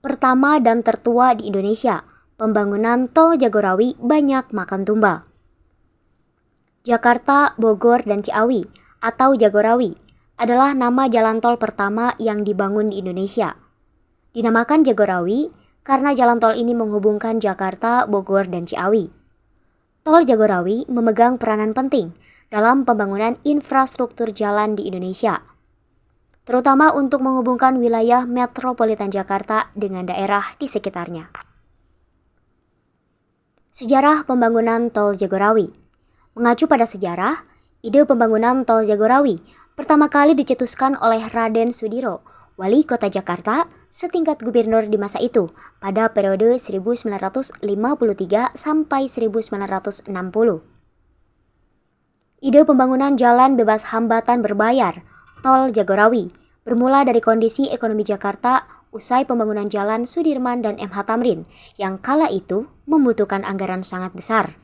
Pertama dan tertua di Indonesia, pembangunan Tol Jagorawi banyak makan tumbal. Jakarta, Bogor, dan Ciawi atau Jagorawi adalah nama jalan tol pertama yang dibangun di Indonesia. Dinamakan Jagorawi karena jalan tol ini menghubungkan Jakarta, Bogor, dan Ciawi. Tol Jagorawi memegang peranan penting dalam pembangunan infrastruktur jalan di Indonesia, terutama untuk menghubungkan wilayah metropolitan Jakarta dengan daerah di sekitarnya. Sejarah pembangunan Tol Jagorawi. Mengacu pada sejarah, ide pembangunan Tol Jagorawi pertama kali dicetuskan oleh Raden Sudiro, wali kota Jakarta, setingkat gubernur di masa itu pada periode 1953 sampai 1960. Ide pembangunan jalan bebas hambatan berbayar, Tol Jagorawi, bermula dari kondisi ekonomi Jakarta usai pembangunan jalan Sudirman dan MH Tamrin yang kala itu membutuhkan anggaran sangat besar.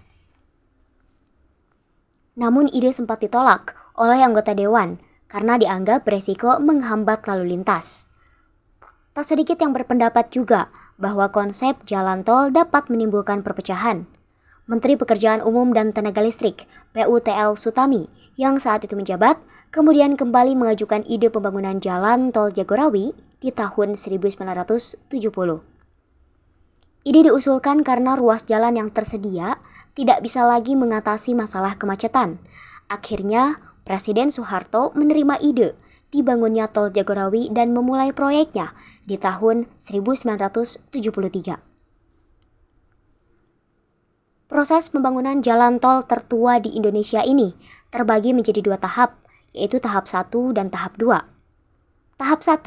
Namun ide sempat ditolak oleh anggota dewan karena dianggap beresiko menghambat lalu lintas. Tak sedikit yang berpendapat juga bahwa konsep jalan tol dapat menimbulkan perpecahan. Menteri Pekerjaan Umum dan Tenaga Listrik (PUTL) Sutami yang saat itu menjabat, kemudian kembali mengajukan ide pembangunan jalan tol Jagorawi di tahun 1970. Ide diusulkan karena ruas jalan yang tersedia tidak bisa lagi mengatasi masalah kemacetan. Akhirnya, Presiden Soeharto menerima ide dibangunnya Tol Jagorawi dan memulai proyeknya di tahun 1973. Proses pembangunan jalan tol tertua di Indonesia ini terbagi menjadi dua tahap, yaitu tahap 1 dan tahap 2. Tahap 1,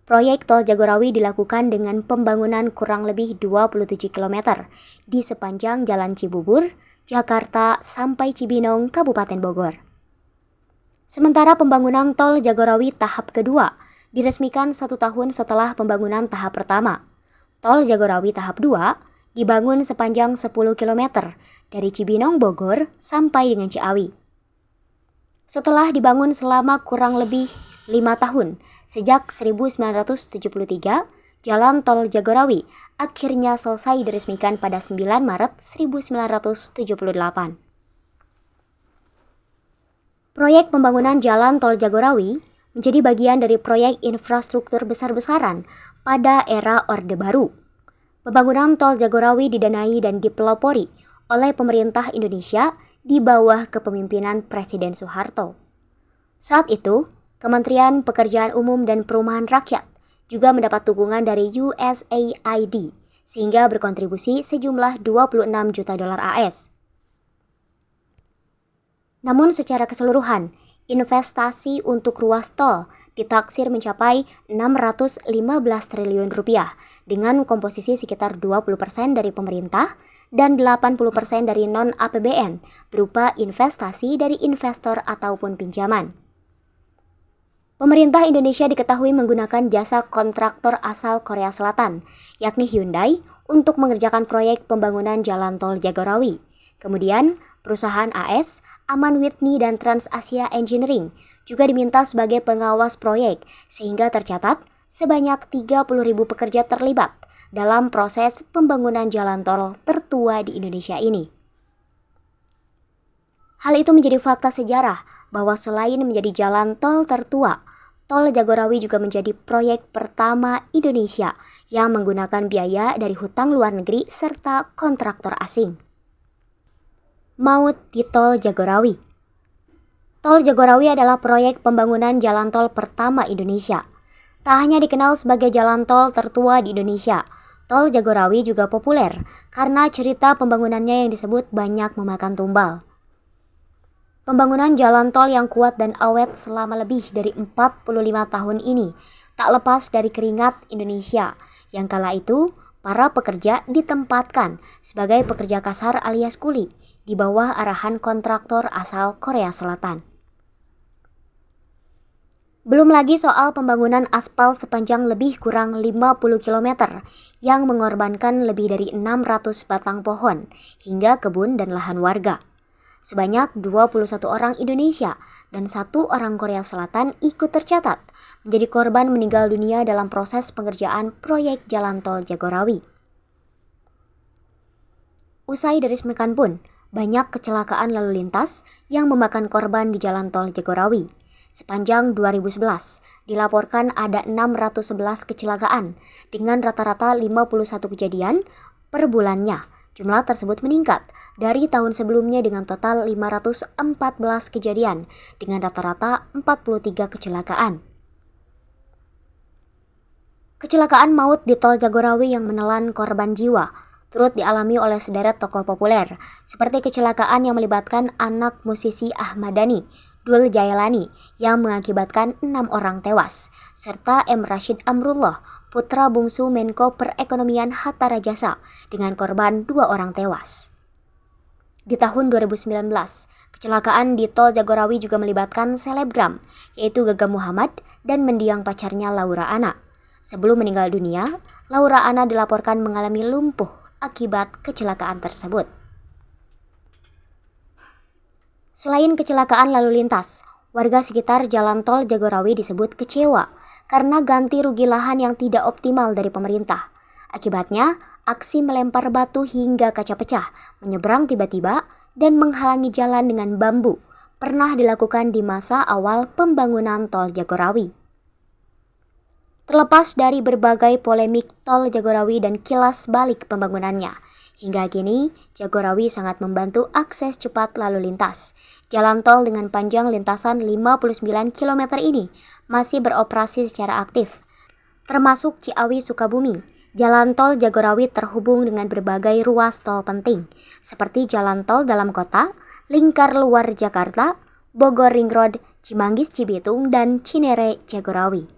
proyek Tol Jagorawi dilakukan dengan pembangunan kurang lebih 27 km di sepanjang Jalan Cibubur, Jakarta sampai Cibinong, Kabupaten Bogor. Sementara pembangunan Tol Jagorawi tahap kedua diresmikan 1 tahun setelah pembangunan tahap pertama. Tol Jagorawi tahap 2 dibangun sepanjang 10 km dari Cibinong, Bogor sampai dengan Ciawi. Setelah dibangun selama kurang lebih 5 tahun, sejak 1973, Jalan Tol Jagorawi akhirnya selesai diresmikan pada 9 Maret 1978. Proyek pembangunan Jalan Tol Jagorawi menjadi bagian dari proyek infrastruktur besar-besaran pada era Orde Baru. Pembangunan Tol Jagorawi didanai dan dipelopori oleh pemerintah Indonesia di bawah kepemimpinan Presiden Soeharto. Saat itu, Kementerian Pekerjaan Umum dan Perumahan Rakyat juga mendapat dukungan dari USAID sehingga berkontribusi sejumlah 26 juta dolar AS. Namun secara keseluruhan, investasi untuk ruas tol ditaksir mencapai 615 triliun rupiah dengan komposisi sekitar 20% dari pemerintah dan 80% dari non-APBN berupa investasi dari investor ataupun pinjaman. Pemerintah Indonesia diketahui menggunakan jasa kontraktor asal Korea Selatan, yakni Hyundai, untuk mengerjakan proyek pembangunan jalan tol Jagorawi. Kemudian, perusahaan AS, Aman Whitney dan TransAsia Engineering juga diminta sebagai pengawas proyek, sehingga tercatat sebanyak 30.000 pekerja terlibat dalam proses pembangunan jalan tol tertua di Indonesia ini. Hal itu menjadi fakta sejarah bahwa selain menjadi jalan tol tertua, Tol Jagorawi juga menjadi proyek pertama Indonesia yang menggunakan biaya dari hutang luar negeri serta kontraktor asing. Maut di Tol Jagorawi. Tol Jagorawi adalah proyek pembangunan jalan tol pertama Indonesia. Tak hanya dikenal sebagai jalan tol tertua di Indonesia, Tol Jagorawi juga populer karena cerita pembangunannya yang disebut banyak memakan tumbal. Pembangunan jalan tol yang kuat dan awet selama lebih dari 45 tahun ini tak lepas dari keringat Indonesia yang kala itu para pekerja ditempatkan sebagai pekerja kasar alias kuli di bawah arahan kontraktor asal Korea Selatan. Belum lagi soal pembangunan aspal sepanjang lebih kurang 50 km yang mengorbankan lebih dari 600 batang pohon hingga kebun dan lahan warga. Sebanyak 21 orang Indonesia dan 1 orang Korea Selatan ikut tercatat menjadi korban meninggal dunia dalam proses pengerjaan proyek jalan tol Jagorawi. Usai diresmikan pun, banyak kecelakaan lalu lintas yang memakan korban di jalan tol Jagorawi. Sepanjang 2011, dilaporkan ada 611 kecelakaan dengan rata-rata 51 kejadian per bulannya. Jumlah tersebut meningkat dari tahun sebelumnya dengan total 514 kejadian dengan rata-rata 43 kecelakaan. Kecelakaan maut di tol Jagorawi yang menelan korban jiwa turut dialami oleh sederet tokoh populer, seperti kecelakaan yang melibatkan anak musisi Ahmad Dhani, Dul Jailani, yang mengakibatkan 6 orang tewas, serta M. Rashid Amrullah, putra bungsu Menko Perekonomian Hatta Rajasa, dengan korban 2 orang tewas. Di tahun 2019, kecelakaan di tol Jagorawi juga melibatkan selebgram, yaitu Gaga Muhammad dan mendiang pacarnya Laura Anna. Sebelum meninggal dunia, Laura Anna dilaporkan mengalami lumpuh akibat kecelakaan tersebut. Selain kecelakaan lalu lintas, warga sekitar jalan tol Jagorawi disebut kecewa karena ganti rugi lahan yang tidak optimal dari pemerintah. Akibatnya, aksi melempar batu hingga kaca pecah, menyeberang tiba-tiba, dan menghalangi jalan dengan bambu pernah dilakukan di masa awal pembangunan tol Jagorawi. Terlepas dari berbagai polemik tol Jagorawi dan kilas balik pembangunannya, hingga kini Jagorawi sangat membantu akses cepat lalu lintas. Jalan tol dengan panjang lintasan 59 km ini masih beroperasi secara aktif. Termasuk Ciawi Sukabumi, jalan tol Jagorawi terhubung dengan berbagai ruas tol penting, seperti jalan tol dalam kota, lingkar luar Jakarta, Bogor Ring Road, Cimanggis Cibitung, dan Cinere Jagorawi.